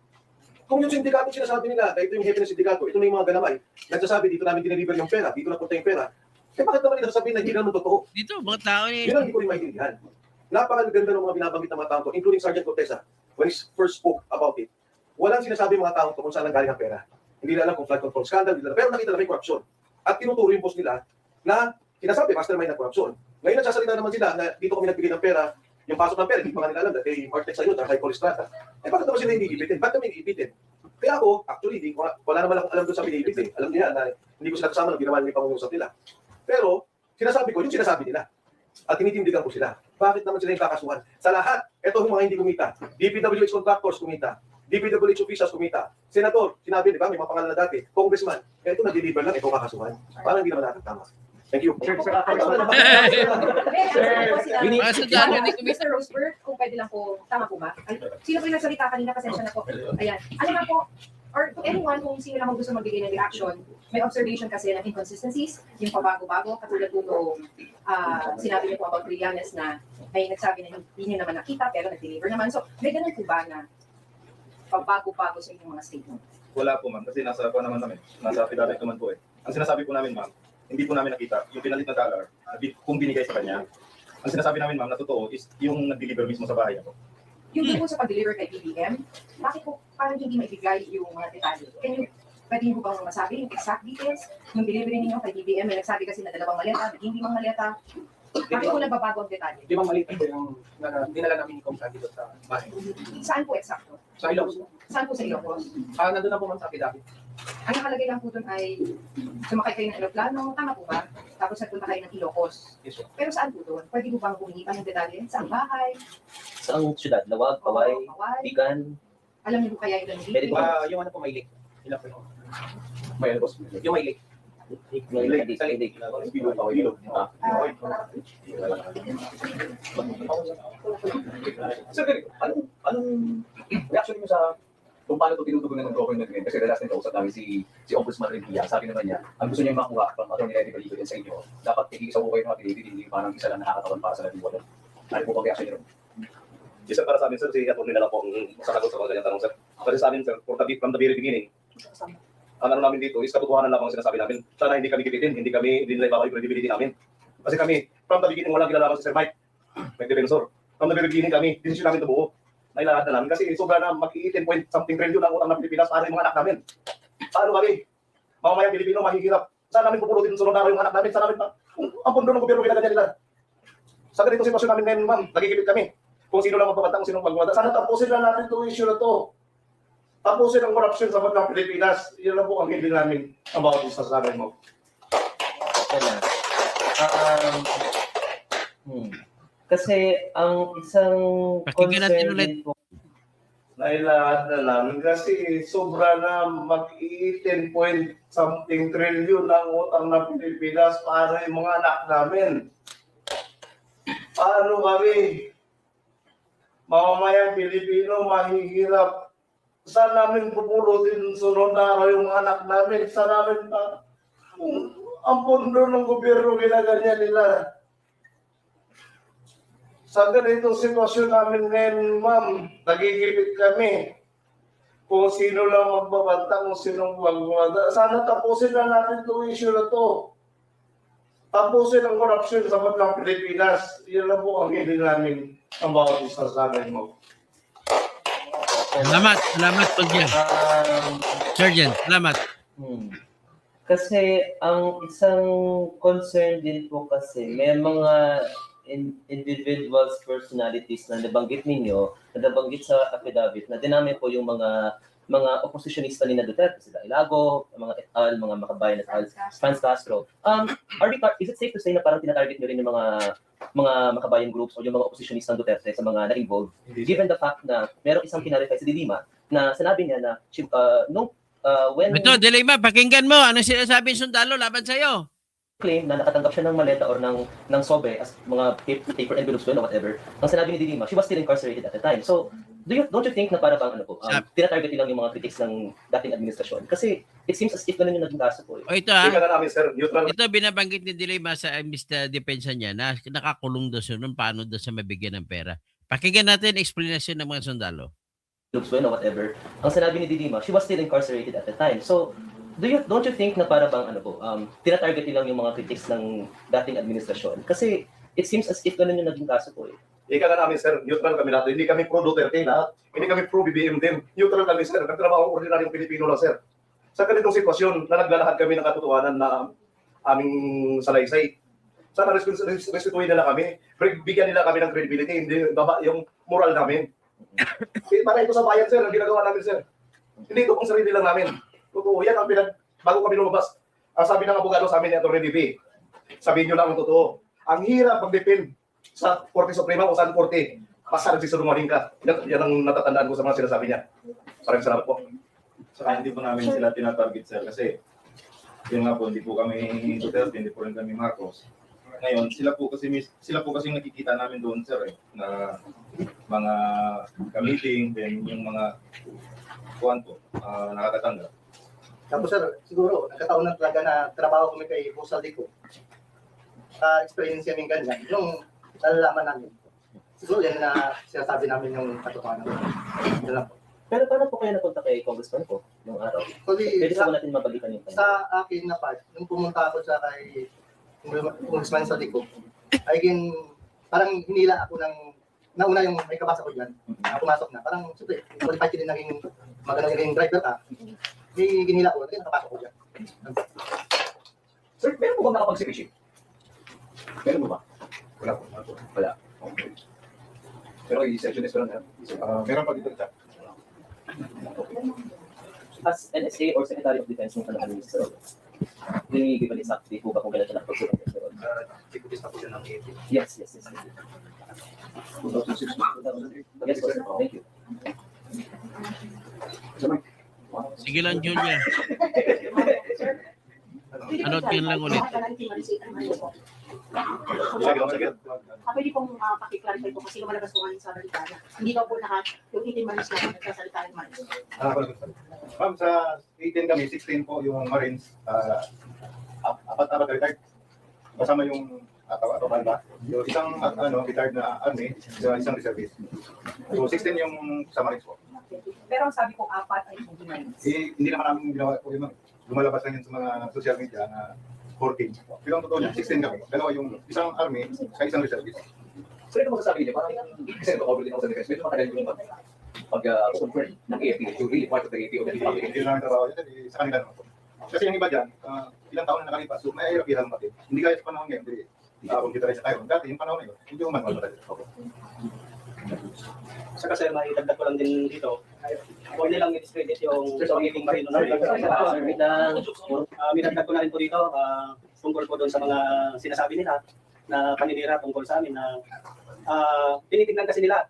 Kung yung sindikato sinasabi nila, ito yung hepe ng sindikato, ito na yung mga ganamay, nagsasabi dito namin dineliver yung pera, dito napunta yung pera, eh bakit naman nila sasabihin na hindi naman totoo? Dito, mga tao Yun ang hindi ko rin maintindihan. Napakaganda ng mga binabanggit ng mga taong to, including Sergeant Gutesa, when he first spoke about it. Walang sinasabi mga taong to kung saan nanggaling ang pera. Hindi nila alam kung flood control scandal, pero nakita na may korupsyon. At tinuturo yung boss nila na sinasabi, mastermind ng korupsyon. Ngayon nagsasalita naman sila na dito kami nagbigay ng pera, yung pasok ng pera, hindi pa nga nila alam dahil Artex sa yun, high polistrata. Eh bakit naman sila hindi ipitin? Bakit kami ipitin? Kaya ako, actually, wala naman akong alam doon sa pinipit eh. Alam niya na hindi ko sila kasama nung ginawa nila yung pangungusap nila. Pero, sinasabi ko, yung sinasabi nila. At tinitindigan ko sila. Bakit naman sila yung kakasuhan? Sa lahat, eto yung mga hindi kumita. DPWH contractors kumita. DPWH officials kumita. Senator, sinabi, di ba, may mga pangalan na dati. Congressman, eto na-deliver lang, ito kakasuhan. Parang hindi naman natin tama. Thank you. Mr. Roseberg, kung pwede lang po, tama po ba? Sino po yung nagsalita kanina? Pasensya na po. Ayan. Ano lang po, or to anyone kung sino lang gusto magbigay ng reaction, may observation kasi ng inconsistencies, yung pabago-bago, katulad po nung sinabi niyo po about Trillanes na may nagsabi na hindi niyo naman nakita pero nag-deliver naman. So, may ganun po ba na pabago-bago sa inyong mga statement? Wala po ma'am, kasi nasa naman namin, nasa affidavit naman po eh. Ang sinasabi po namin ma'am, hindi po namin nakita yung pinalit na dollar kung binigay sa kanya. Ang sinasabi namin ma'am na totoo is yung nag-deliver mismo sa bahay niya po. Yung po sa pag-deliver kay BBM, bakit po parang hindi maibigay yung mga detalye? Pwede niyo bang masabi yung exact details? Yung delivery ninyo kay BBM, may nagsabi kasi na 2 maleta, hindi mga maleta. Bakit po nagbabago ang detalye? Di ba malita po yung dinala namin ni Comsat dito sa bahay? Saan po eksakto? Sa Ilocos. Saan po sa Ilocos? Nandun na po man sa Apidavi. Ang nakalagay lang po doon ay sumakay kayo ng aeroplano, tama po ba? Tapos nagpunta kayo ng Ilocos. Yes, sir. Pero saan po doon? Pwede mo bang humingi pa ng detalye? Saan bahay? Saang syudad? Lawag, Kaway, Bigan? Alam niyo po kaya yung Pwede po. Yung ano po may lake. Ilan po yun? May Ilocos. Yung may lake. Sa lake. Sir, anong reaction niyo sa kung paano ito tinutugunan ng government ngayon? Kasi the last time kausap namin si Ombudsman Revilla, sabi naman niya, ang gusto niya makuha from Atty. Levy Baligo yan sa inyo, dapat ikikisaw ko kayo ng affidavit, hindi parang isa lang nakakatawan para sa 18. Ano po bang reaction niyo? Isa para sa amin, sir, si Atty. na lang po ang sasagot sa mga ganyang tanong, sir. Kasi sa amin, sir, from the very beginning, ang ano namin dito is katotohanan lang ang sinasabi namin. Sana hindi kami kipitin, hindi nila ibabaw yung credibility namin. Kasi kami, from the beginning, walang kilalaman si Sir Mike Defensor. From the very beginning kami, desisyon namin ito buo. Nailahat na namin kasi sobra na mag-18 point something trillion ang utang ng Pilipinas para yung mga anak namin. Paano kami? Mamamayang Pilipino mahihirap. Saan namin pupulutin sunod araw yung mga anak namin? Saan namin ang pundo ng gobyerno ginaganyan nila? Sa ganitong sitwasyon namin ngayon, ma'am, nagigipit kami. Kung sino lang magbabanta, kung sino magwada. Sana tapusin na natin itong issue na to. Tapusin ang corruption sa ng Pilipinas. Yan lang po ang hindi namin about sa sasabi mo. Kasi ang isang Pakinggan natin concern ulit. din po, Nailahat na namin kasi sobra na mag-18 point something trillion ang utang ng Pilipinas para yung mga anak namin. Paano kami? Mamamayang Pilipino mahihirap. Saan namin pupulutin sunod na araw yung mga anak namin? Saan namin ang pundo ng gobyerno ginaganyan nila? Sa ganitong sitwasyon namin ngayon, ma'am, nagigipit kami. Kung sino lang magbabanta, kung sino magwada. Sana tapusin na natin itong issue na to. Tapusin ang corruption sa ng Pilipinas. Yan lang po ang hindi namin ang bawat isa sa amin mo. Salamat po dyan. Sergeant, salamat. Kasi ang isang concern din po kasi may mga individuals, personalities na nabanggit ninyo, na nabanggit sa affidavit na dinami po yung mga oppositionista ni Duterte, sila Ilago, mga et al, mga makabayan et al, Franz Castro. Is it safe to say na parang tinatarget nyo rin yung mga makabayan groups o yung mga oppositionista ng Duterte sa mga na-involved, given the fact na merong isang kinarify si Dilima na sinabi niya na when Ito, Dilima, pakinggan mo. Ano sinasabi yung sundalo laban sa'yo? claim na nakatanggap siya ng maleta or ng sobre as mga paper envelopes or whatever, ang sinabi ni Dilima, she was still incarcerated at the time. So, don't you think na para bang tinatarget lang yung mga critics ng dating administrasyon? Kasi it seems as if ganun yung naging kaso po. O ito ito binabanggit ni Dilima sa Mr. Depensa niya na nakakulong daw siya nun, paano daw siya mabigyan ng pera. Pakinggan natin explanation ng mga sundalo. Whatever. Ang sinabi ni Dilima, she was still incarcerated at the time. So, don't you think na para bang tinatarget lang yung mga critics ng dating administrasyon? Kasi it seems as if ganun yung naging kaso po eh. Ika nga namin, sir, neutral kami lahat. Hindi kami pro-Duterte lahat. Hindi kami pro-BBM din. Neutral kami, sir. Nagtrabaho ordinaryong Pilipino lang, sir. Sa ganitong sitwasyon, na naglalahad kami ng katotohanan na aming salaysay. Sana respetuhin nila kami. Bigyan nila kami ng credibility. Hindi baba yung moral namin. Para ito sa bayan, sir, ang ginagawa namin, sir. Hindi ito pang sarili lang namin. Totoo, yan ang bago kami lumabas. Ang sabi ng abogado sa amin ni Atty. Levy, sabihin nyo lang ang totoo. Ang hirap mag-depend sa Korte Suprema o saan Korte. Basta nagsisunungaling ka. Yan ang natatandaan ko sa mga sinasabi niya. Maraming salamat po. Saka hindi po namin sila tinatarget, sir, kasi yun nga po, hindi po kami Duterte, hindi po rin kami Marcos. Ngayon, sila po kasi nakikita namin doon, sir, na mga ka-meeting, then yung mga kuwan po, nakakatanggap. Tapos sir, siguro, nagkataon na talaga na trabaho kami kay Boss Aldico. Experience namin ganyan. Yung nalalaman namin. Siguro yan na sinasabi namin yung katotohanan. Yan lang po. Pero paano po kayo napunta kay Congressman po nung araw? Pwede po natin mabalikan yung sa akin na part, nung pumunta ako sa kay Congressman Aldico, ay parang hinila ako ng nauna yung may kabasa ko dyan. Pumasok na. Parang, siyempre, qualified din naging magandang driver ka. May ginila ko, nakapasok ko dyan. Sir, meron po ba nakapag-secrecy? Meron mo ba? Wala po. Wala. Okay. Pero i-section is meron. Meron pa dito siya. As NSA or Secretary of Defense ng kanang minister, will you give an exact date po ba kung kailan siya nakapagsulat? Sigurista po siya ng 80. Yes. 2006. Yes, sir. Thank you. Sige lang, Julia. Ano yun lang ulit? Pwede pong pakiclarify po kasi lumalabas po ngayon sa balita na hindi daw po lahat yung 18 months na nagsasalita ng Marines. Ma'am, sa 18 kami, 16 po yung Marines, apat retired. Kasama yung ba? Yung isang retired na Army, isang reservist. So 16 yung sa Marines po. Pero ang sabi ko, 4 ay hindi Marines. Hindi naman namin ginawa po yun. Lumalabas lang yun sa mga social media na 14. Pero ang totoo niya, 16 kami. Dalawa yung isang Army sa isang reservist. So ito masasabi niyo, parang kasi ito din ako sa defense, medyo matagal yung pag-confirm ng AFP, yung really part of the AFP o the public. Hindi namin trabaho yun, sa kanila naman po. Kasi yung iba dyan, ilang taon na nakalipas, so may hirap naman din. Hindi kaya sa panahon ngayon, hindi computerized tayo. Dati yung panahon na yun, hindi yung manual talaga. Saka sir, maidagdag ko lang din dito. Huwag nilang i-discredit yung pagiging marino namin. Minagdag ko na rin po dito tungkol po doon sa mga sinasabi nila na paninira tungkol sa amin na tinitignan kasi nila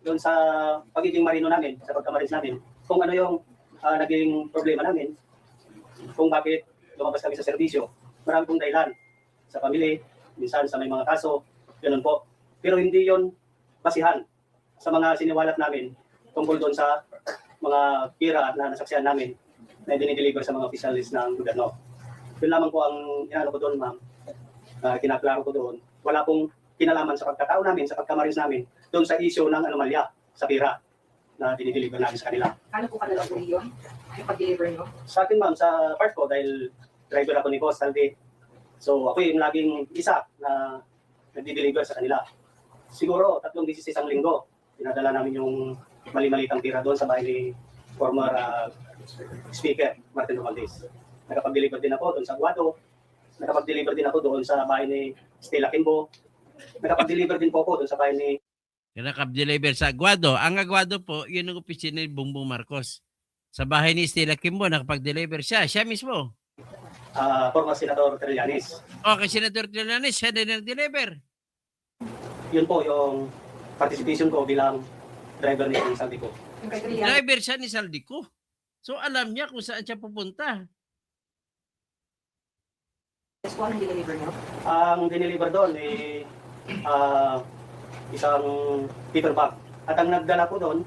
doon sa pagiging marino namin, sa pagkamarins namin, kung ano yung naging problema namin, kung bakit lumabas kami sa serbisyo. Marami pong dahilan sa pamilya, minsan sa may mga kaso, ganoon po. Pero hindi yon basihan sa mga siniwalat namin tungkol doon sa mga pira na nasaksihan namin na dinideliver sa mga officials ng gobyerno. Yun lamang po ang inaano ko doon, ma'am. Kinaklaro ko doon. Wala pong kinalaman sa pagkatao namin, sa pagkamarins namin, doon sa issue ng anomalya sa pira na dinideliver namin sa kanila. Ano po kanila po yun? Yung pag-deliver nyo? Sa akin, ma'am, sa part ko, dahil driver ako ni Boss Talde, so ako yung laging isa na nagdi-deliver sa kanila. Siguro, 3 beses isang linggo, pinadala namin yung mali-malitang tira doon sa bahay ni former Speaker Martin Romualdez. Nakapag-deliver din ako doon sa Aguado. Nakapag-deliver din ako doon sa bahay ni Stella Kimbo. Nakapag-deliver din po ako doon sa bahay ni... Nakapag-deliver sa Aguado. Ang Aguado po, yun ang opisina ni Bongbong Marcos. Sa bahay ni Stella Kimbo, nakapag-deliver siya. Siya mismo. Former Senator Trillanes. Okay, Senator Trillanes, siya din nag-deliver. Yun po yung participation ko bilang driver ni Saldico. Driver siya ni Saldico. So alam niya kung saan siya pupunta. Ano dineliver nyo? Ang dineliver doon ay isang paper bag. At ang nagdala ko doon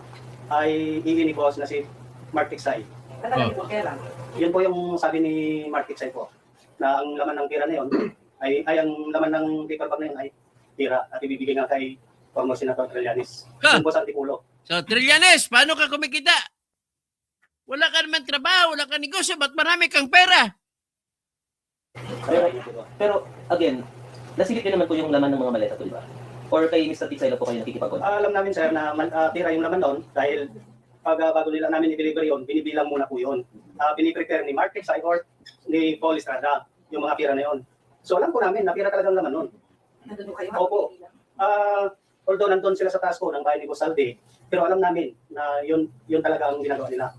ay ni boss na si Mark Tiksay. Nagdala po kaya lang? Yun po yung sabi ni Mark Tiksay po, na ang laman ng pira na yun, ay ang laman ng paper bag na yun ay tira at ibibigay nga kay former Senator Trillanes. Yun po sa Antipulo. So Trillanes, paano ka kumikita? Wala ka naman trabaho, wala ka negosyo, ba't marami kang pera? Pero again, nasilip din naman po yung laman ng mga maleta to, di ba? Or kay Mr. Tiksay lang po kayo nakikipag-on? Alam namin sir na tira yung laman doon dahil bago nila namin i-deliver yun, binibilang muna po yun. Biniprepare ni Mark Tiksay or ni Paul Estrada yung mga pira na yun. So alam ko namin na pira talagang laman nun. Nandun kayo? Opo. Although nandun sila sa taas ko ng bahay ni Bosalde, pero alam namin na yun talaga ang ginagawa nila.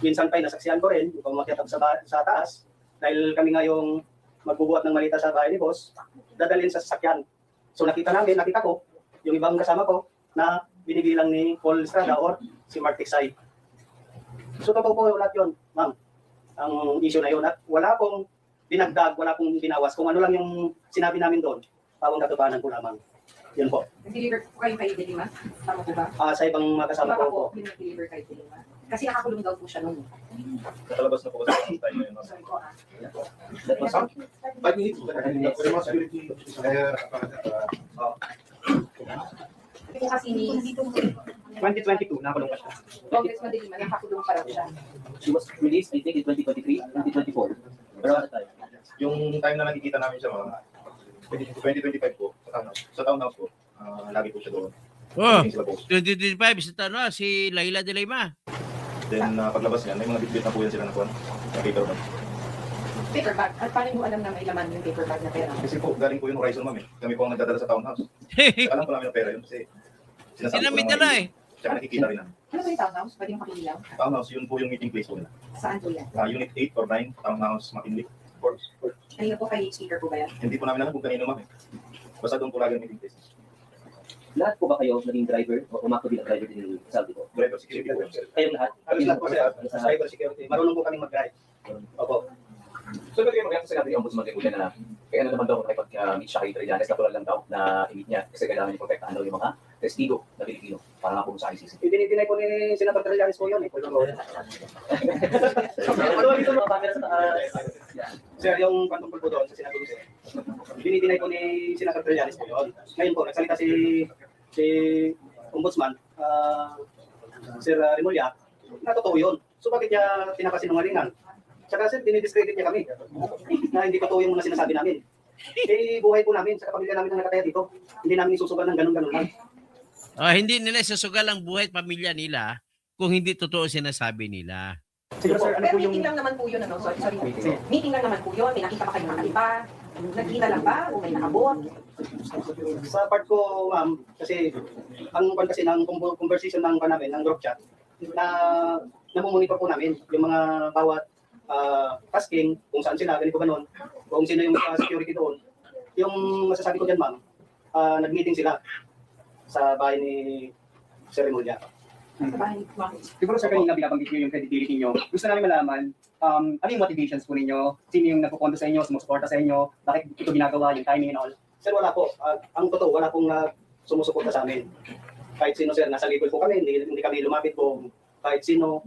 Minsan pa'y nasaksihan ko rin, kung makiatag sa taas, dahil kami nga yung magbubuhat ng malita sa bahay ni Boss, dadalhin sa sasakyan. So nakita ko, yung ibang kasama ko, na binibilang ni Paul Estrada or si Mark Tiksay. So totoo po lahat yun, ma'am. Ang issue na yun. At wala pong dinagdag, wala pong binawas. Kung ano lang yung sinabi namin doon, pawang katotohanan ko lamang. Yun po. Nag-deliver po kayo kay Delima? Tama po ba? Sa ibang makasama ko po. Yung nag-deliver kay Delima? Kasi nakakulong daw po siya noon. Nakalabas na po kasi tayo ngayon. Sorry po That was 5 minutes. Ito kasi ni 2022, nakakulong pa siya. Congressman Delima, nakakulong pa raw siya. She was released, I think, in 2023, 2024. Around that time. Yung time na nakikita namin siya, mga 2025 po, sa townhouse po, lagi po siya doon. Oh, 2025 sa tanong, si Laila de Lima. Then paglabas niya, may mga bitbit na po yan sila na paper bag. Paper bag? At paano mo alam na may laman yung paper bag na pera? Kasi po, galing po yung Horizon, ma'am eh. Kami po ang nagdadala sa townhouse. Alam po namin na pera yun kasi sinasabi ko Sinamit nila eh. Tsaka nakikita rin namin. Ano ba yung townhouse? Pwede yung pakilaw? Townhouse, yun po yung meeting place po nila. Saan po yan? Unit 8 or 9, Townhouse, McKinley. Kanina po kay speaker po ba yan? Hindi po namin alam kung kanino, ma'am eh. Basta doon po lagi ang meeting place. Lahat po ba kayo naging driver o umako bilang driver din ng Saldi po? Driver security po. Kayong lahat? Halos lahat po sir. Sa cyber security. Marunong po kami mag-drive. Opo. So, pwede mag-react sa sinabi ni Ombudsman Remulla na kaya ano naman daw nakipag-meet siya kay Trillanes, natural lang daw na i-meet niya kasi kailangan niya protektahan daw yung mga testigo na Pilipino para nga po sa ICC. Idinitinay po ni Senator Trillanes po yun eh. Ano ba dito mga camera sa taas? Sir, yung pantungkol po doon sa sinabi ko sir, dinitinay po ni Senator Trillanes po yun. Ngayon po, nagsalita si Ombudsman, Sir Remulla, na totoo yun. So bakit niya pinakasinungalingan? Tsaka sir, dinidiscredit niya kami na hindi totoo yung mga sinasabi namin. Eh, buhay po namin, sa pamilya namin na nakataya dito. Hindi namin isusugal ng ganun-ganun lang. Hindi nila isusugal ang buhay at pamilya nila kung hindi totoo sinasabi nila. Siguro sir, ano Pero po yung... meeting lang naman po yun, ano? Sorry. Meeting lang naman po yun. May nakita pa kayo ng iba. Nagkita lang ba? O may nakabot? Sa part ko, ma'am, kasi ang kasi ng conversation ng namin, ng group chat, na namumonitor po namin yung mga bawat tasking, kung saan sila, ganito ba nun, kung sino yung security doon. Yung masasabi ko dyan, ma'am, nag-meeting sila sa bahay ni Sir Remulla. Siguro sa kanina binabanggit nyo yung credibility nyo. Gusto namin malaman, ano yung motivations po ninyo? Sino yung nagpupunto sa inyo, sumusuporta sa inyo? Bakit ito ginagawa, yung timing and all? Sir, wala po. Ang totoo, wala pong sumusuporta sa amin. Kahit sino, sir, nasa label po kami, hindi kami lumapit po. Kahit sino,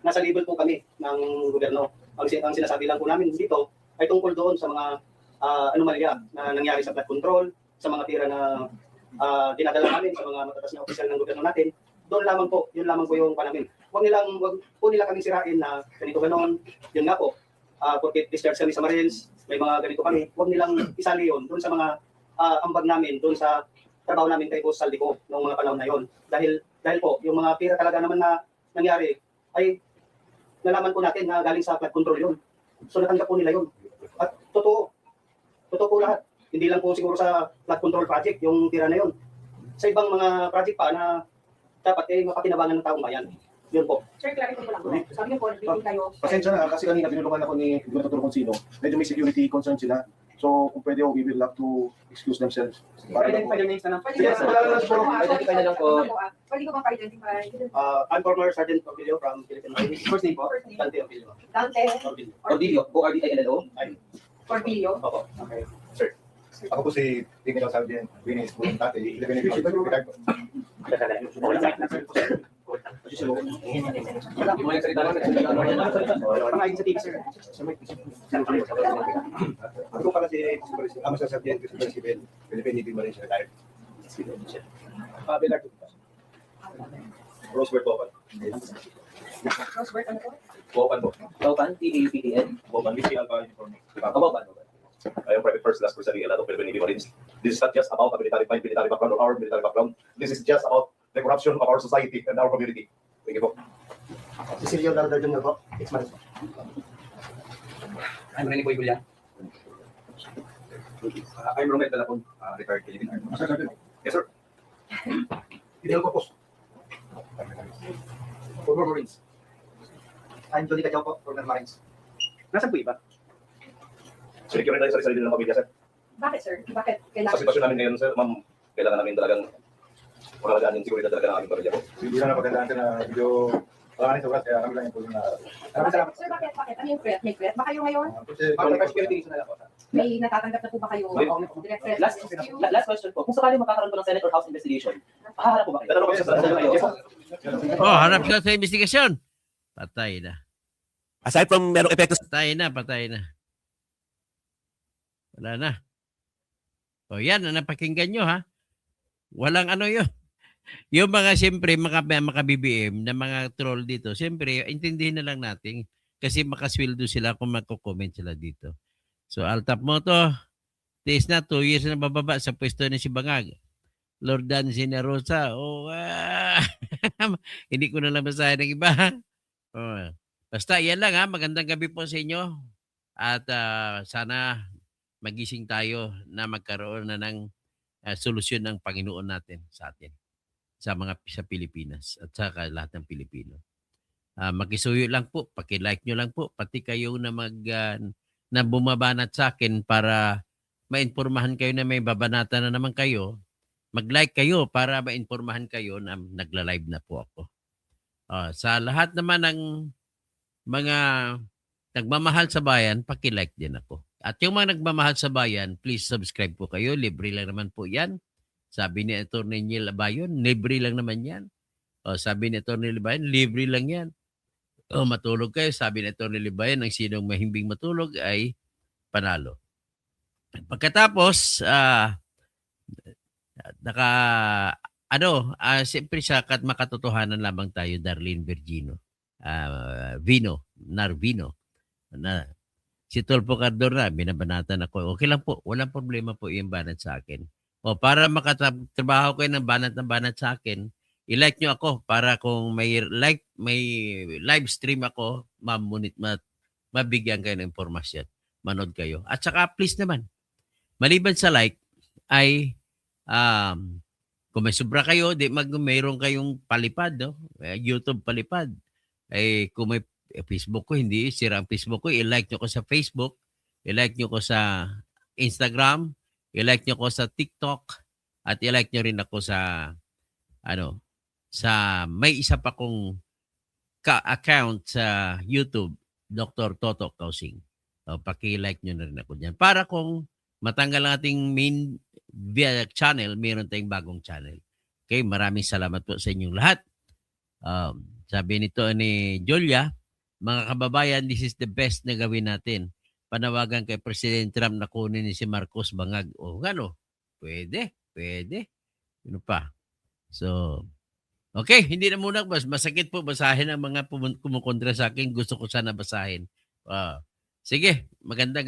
nasa label po kami ng gobyerno. Ang sinasabi lang po namin dito ay tungkol doon sa mga anomalya na nangyari sa flood control, sa mga tira na dinadala namin sa mga matatas na opisyal ng gobyerno natin. Doon lamang po, yun lamang po yung panamin. Wag po nila kaming sirain na ganito ganon. Yun nga po, porque discharge kami sa Marines, may mga ganito kami. Wag nilang isali yun doon sa mga ambag namin, doon sa trabaho namin kay Boss Saldico noong mga panahon na yun. Dahil po, yung mga pira talaga naman na nangyari ay nalaman po natin na galing sa flood control yun. So natanggap po nila yun. At totoo po lahat. Hindi lang po siguro sa flood control project yung tira na yun. Sa ibang mga project pa na dapat mapakinabangan ng taong bayan. Yun po. Sir, clarify ko lang po. Sabi niyo po, nag-meeting kayo. Pasensya na kasi kanina binulungan ako ni Gobernador Consino. Medyo may security concern sila. So kung pwede we will have to excuse themselves. Pwede names na lang. Identify na lang po. Pwede ko bang pa-identify? I'm former Sergeant Orbilio from Philippine Army. First name po? Dante Orbilio. Dante Ordilio. O-R-D-I-L-L-O? Orbilio. Opo. Okay. Sir, ako po si Tingin Sergeant Winis po dati 11 Division. Pang-ID sa TV, sir. Ako pala si Master Sergeant Christopher Sibel, Philippine Navy Marines retired. Belardo. Rosebert Bopan. Rosebert, ano po? Bopan po. Kaupan, T-A-U-P-T-N. Bopan, Missy Alpha Uniform. Kaupan. I am Private First Class Personnel at Philippine Navy Marines. This is not just about a military background or our military background. This is just about the corruption of our society and our community. Thank you po. Cecilio Lardar Jr. po. It's my I'm Rene Boy Gulian. I'm Romel Dalapon, retired Philippine Army. Master Sergeant. Yes, sir. Fidel Corpus. Former Marines. I'm Johnny Cachao po, former Marines. Nasaan po iba? Security tayo sa sarili ng pamilya, sir. Bakit, sir? Bakit Sa kailangan? sitwasyon namin ngayon, sir, ma'am, kailangan namin talagang pangalagaan yung seguridad talaga ng aming pamilya po. Hindi lang napagandaan na video. Maraming sobrang kaya kami lang yung po yung Bakit, sir, bakit? Ano yung threat? May threat ba kayo ngayon? Security reason na lang po. May natatanggap na po ba kayo? Direct threat? Last question po. Kung sakali magkakaroon po ng Senate or House investigation, haharap po ba kayo? Ano ba sa Harap ka sa investigasyon. Patay na. Aside from merong epekto Patay na. Wala na. O yan, napakinggan nyo ha. Walang ano yun. Yung mga siyempre, mga BBM na mga troll dito, siyempre, intindihin na lang natin kasi makasweldo sila kung magko-comment sila dito. So, altap mo to. Tiis na, 2 years na bababa sa pwesto ni si Bangag. Lord Dan Sinarosa. Hindi ko na lang basahin ng iba. Basta, yan lang ha. Magandang gabi po sa inyo. At sana magising tayo na magkaroon na ng solusyon ng Panginoon natin sa atin, sa Pilipinas at sa lahat ng Pilipino. Makisuyo lang po, paki-like nyo lang po, pati kayo na na bumabanat sa akin para mainformahan kayo na may babanata na naman kayo. Mag-like kayo para mainformahan kayo na nagla-live na po ako. Sa lahat naman ng mga nagmamahal sa bayan, paki-like din ako. At yung mga nagmamahal sa bayan, please subscribe po kayo. Libre lang naman po yan. Sabi ni Atty. Neil Abayon, libre lang naman yan. O, sabi ni Atty. Libayan, libre lang yan. O, matulog kayo. Sabi ni Atty. Libayan, ang sinong mahimbing matulog ay panalo. Pagkatapos, siyempre sa makatotohanan lamang tayo, Darlene Narvino, na si Tolpo Cardona, binabanatan ako. Okay lang po, walang problema po yung banat sa akin. O para makatrabaho kayo ng banat sa akin, i-like nyo ako para kung may live stream ako, mabigyan kayo ng impormasyon. Manood kayo. At saka please naman, maliban sa like, ay kung may sobra kayo, mayroon kayong palipad, no? YouTube palipad. Kung may Facebook ko, hindi sira ang Facebook ko, i-like nyo ko sa Facebook, i-like nyo ko sa Instagram, i-like nyo ko sa TikTok, at i-like nyo rin ako sa may isa pa kong account sa YouTube, Dr. Toto Kausing. Paki-like nyo na rin ako dyan. Para kung matanggal ang ating main channel, meron tayong bagong channel. Okay, maraming salamat po sa inyong lahat. Sabi nito ni Julia, mga kababayan, this is the best na gawin natin. Panawagan kay President Trump na kunin ni si Marcos bangag. O gano? Pwede. Ano pa? So, okay, hindi na muna. Masakit po basahin ang mga kumukontra sa akin. Gusto ko sana basahin. Sige, maganda.